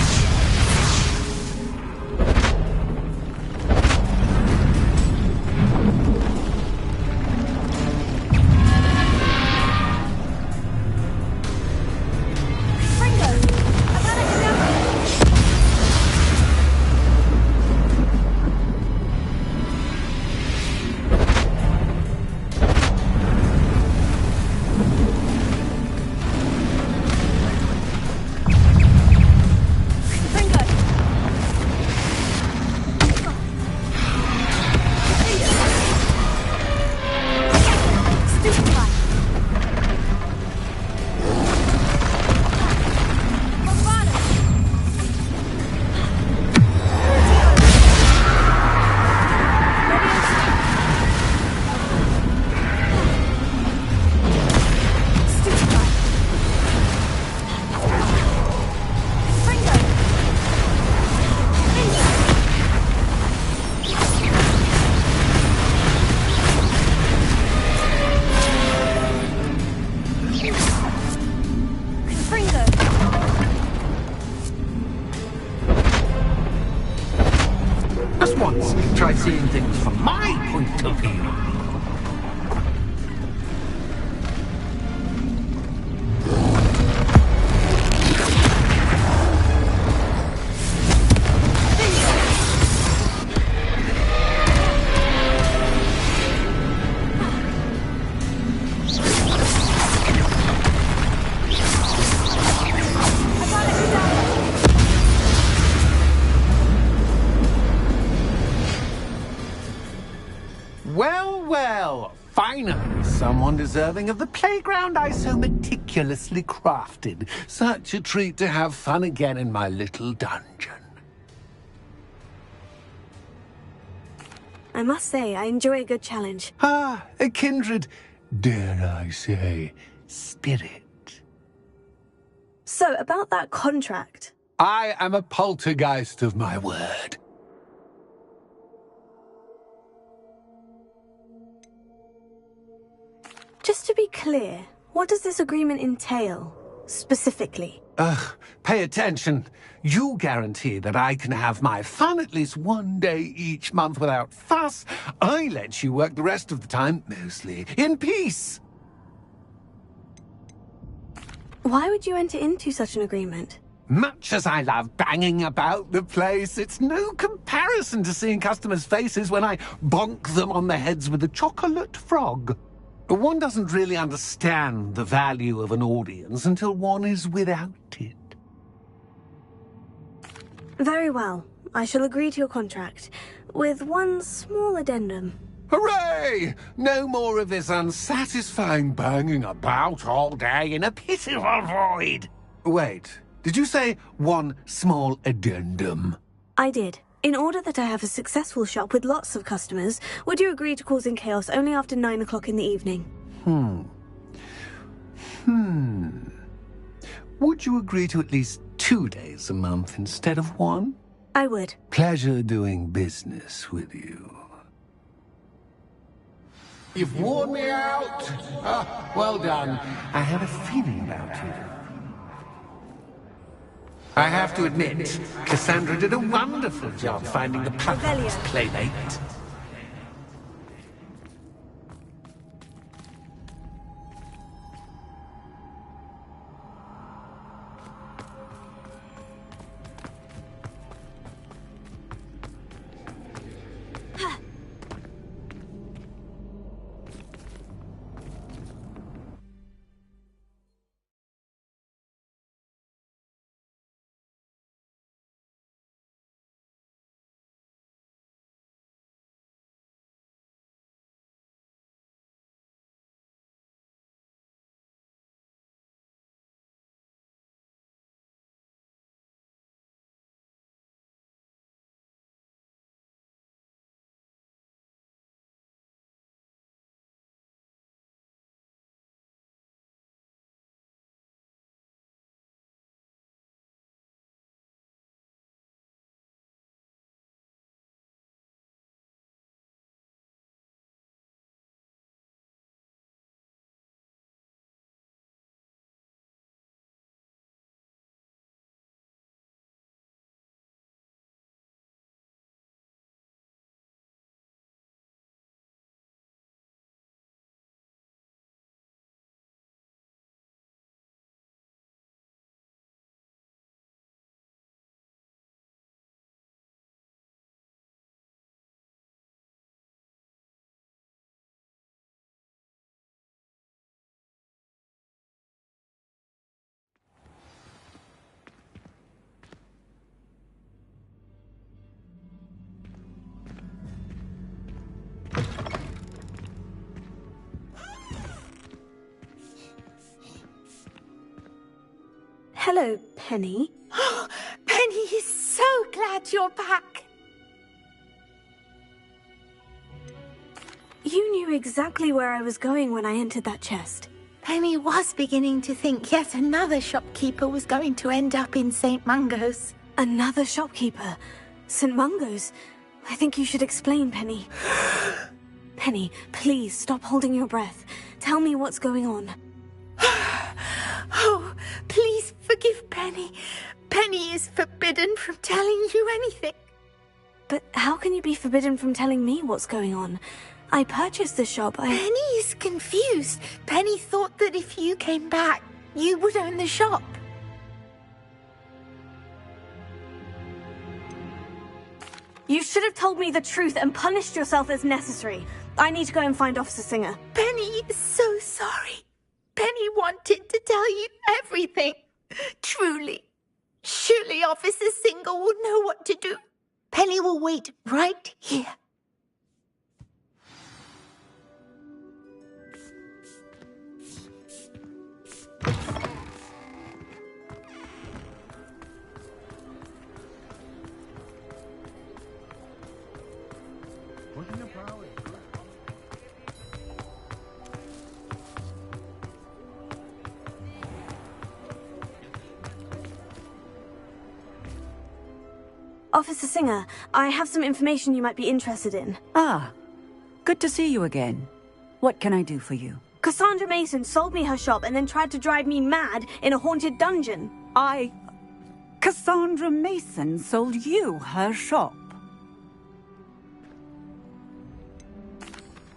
A: Well, finally, someone deserving of the playground I so meticulously crafted. Such a treat to have fun again in my little dungeon.
B: I must say, I enjoy a good challenge.
A: Ah, a kindred, dare I say, spirit.
B: So, about that contract.
A: I am a poltergeist of my word.
B: Just to be clear, what does this agreement entail, specifically?
A: Pay attention. You guarantee that I can have my fun at least one day each month without fuss. I let you work the rest of the time, mostly in peace.
B: Why would you enter into such an agreement?
A: Much as I love banging about the place, it's no comparison to seeing customers' faces when I bonk them on the heads with a chocolate frog. One doesn't really understand the value of an audience until one is without it.
B: Very well. I shall agree to your contract, with one small addendum.
A: Hooray! No more of this unsatisfying banging about all day in a pitiful void. Wait, did you say one small addendum?
B: I did. In order that I have a successful shop with lots of customers, would you agree to causing chaos only after 9 o'clock in the evening?
A: Would you agree to at least 2 days a month instead of one?
B: I would.
A: Pleasure doing business with you. You've worn me out. Well done. I had a feeling about you. I have to admit, Cassandra did a wonderful job finding the perfect playmate.
B: Hello, Penny.
I: Penny is so glad you're back.
B: You knew exactly where I was going when I entered that chest.
I: Penny was beginning to think yet another shopkeeper was going to end up in St. Mungo's.
B: Another shopkeeper? St. Mungo's? I think you should explain, Penny. Penny, please stop holding your breath. Tell me what's going on.
I: Oh, please forgive Penny. Penny is forbidden from telling you anything.
B: But how can you be forbidden from telling me what's going on? I purchased the shop.
I: Penny is confused. Penny thought that if you came back, you would own the shop.
B: You should have told me the truth and punished yourself as necessary. I need to go and find Officer Singer.
I: Penny is so sorry. Penny wanted to tell you everything. Truly. Surely Officer Singer will know what to do. Penny will wait right here.
B: Officer Singer, I have some information you might be interested in.
L: Ah, good to see you again. What can I do for you?
B: Cassandra Mason sold me her shop and then tried to drive me mad in a haunted dungeon.
L: Cassandra Mason sold you her shop?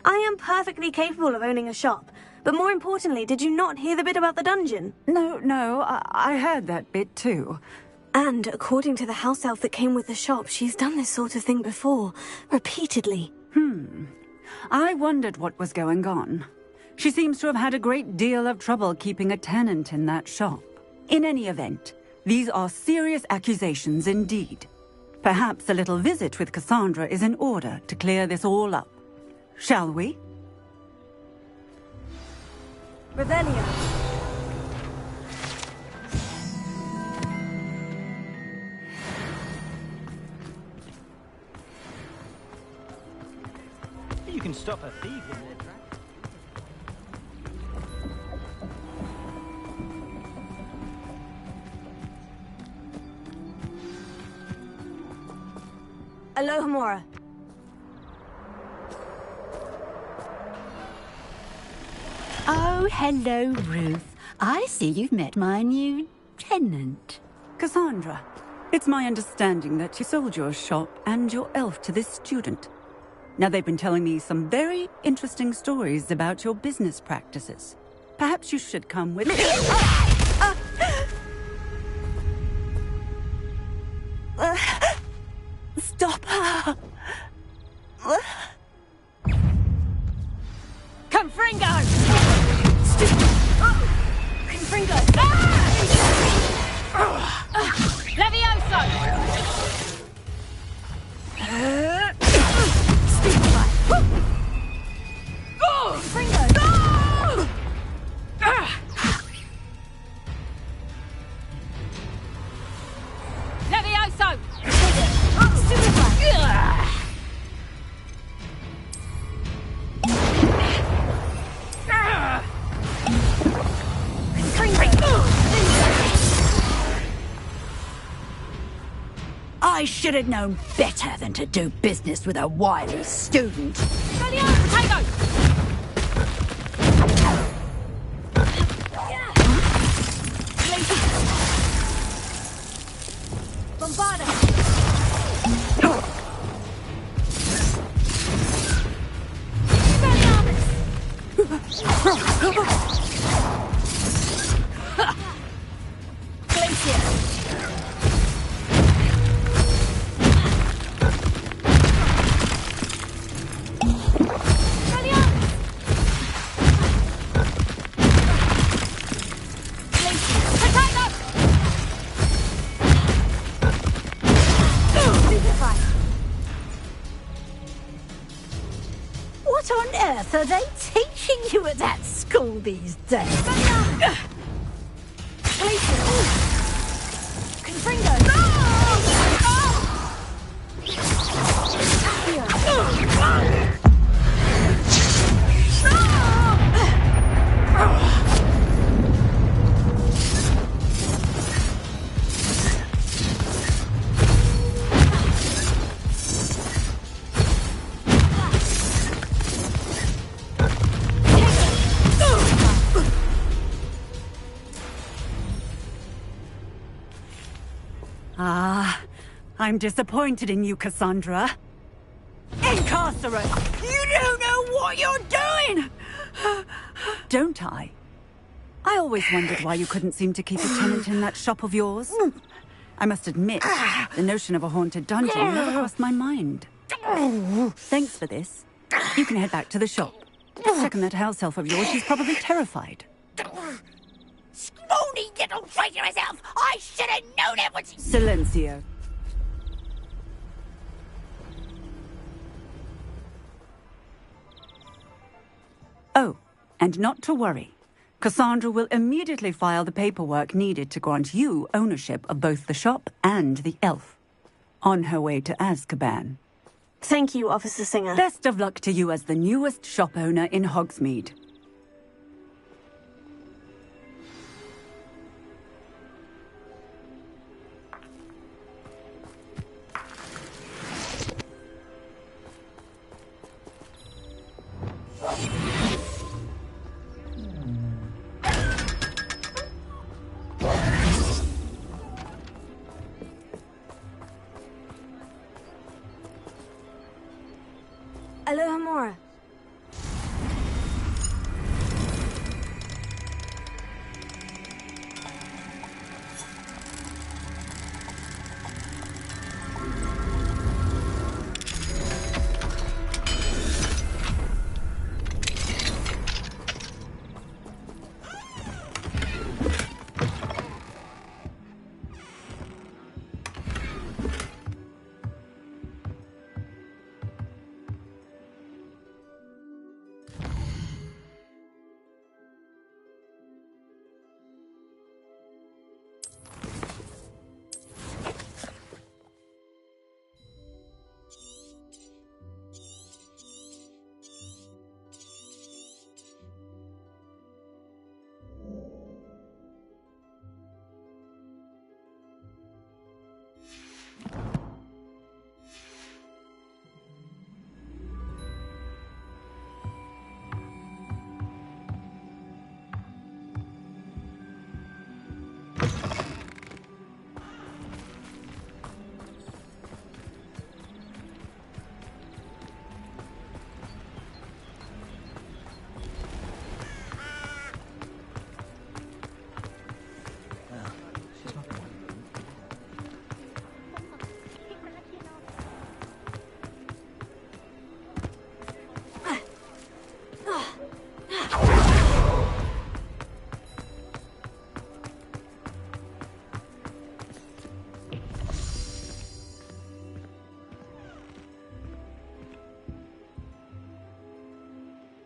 B: I am perfectly capable of owning a shop. But more importantly, did you not hear the bit about the dungeon?
L: No, I heard that bit too.
B: And according to the house elf that came with the shop, she's done this sort of thing before, repeatedly.
L: I wondered what was going on. She seems to have had a great deal of trouble keeping a tenant in that shop. In any event, these are serious accusations indeed. Perhaps a little visit with Cassandra is in order to clear this all up. Shall we?
B: Revelio.
C: You can stop a thief in their tracks.
B: Alohomora.
K: Oh, hello, Ruth. I see you've met my new tenant.
L: Cassandra, it's my understanding that you sold your shop and your elf to this student. Now, they've been telling me some very interesting stories about your business practices. Perhaps you should come with me.
K: Stop her!
J: Confringo!
B: Confringo!
J: Levioso! Levioso!
K: I should have known better than to do business with a wily student.
J: Potato!
B: Bombarda!
K: What on earth are they teaching you at that school these days?
L: I'm disappointed in you, Cassandra. Incarcerate!
K: You don't know what you're doing!
L: Don't I? I always wondered why you couldn't seem to keep a tenant in that shop of yours. I must admit, the notion of a haunted dungeon never crossed my mind. Thanks for this. You can head back to the shop. Check on that house elf of yours. She's probably terrified.
K: Scrawny little traitorous elf! I should have known it was...
L: Silencio. Oh, and not to worry. Cassandra will immediately file the paperwork needed to grant you ownership of both the shop and the elf. On her way to Azkaban.
B: Thank you, Officer Singer.
L: Best of luck to you as the newest shop owner in Hogsmeade.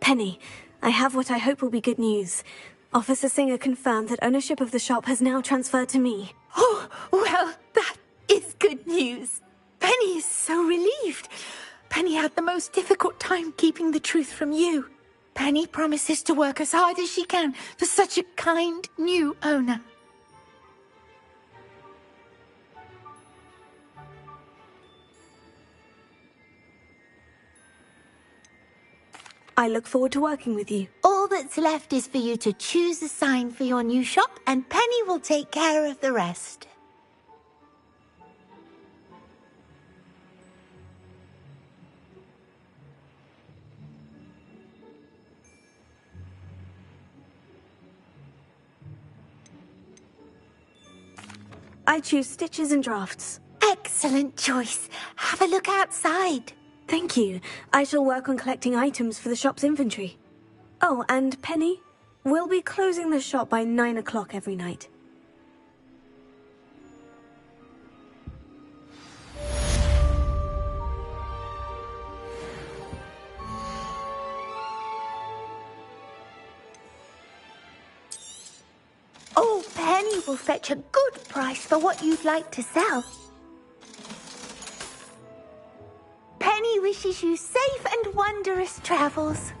B: Penny, I have what I hope will be good news. Officer Singer confirmed that ownership of the shop has now transferred to me.
I: Oh, well, that is good news. Penny is so relieved. Penny had the most difficult time keeping the truth from you. Penny promises to work as hard as she can for such a kind new owner.
B: I look forward to working with you.
I: All that's left is for you to choose a sign for your new shop, and Penny will take care of the rest.
B: I choose stitches and drafts.
I: Excellent choice. Have a look outside.
B: Thank you. I shall work on collecting items for the shop's inventory. Oh, and Penny, we'll be closing the shop by 9 o'clock every night.
I: Oh, Penny will fetch a good price for what you'd like to sell. Penny wishes you safe and wondrous travels.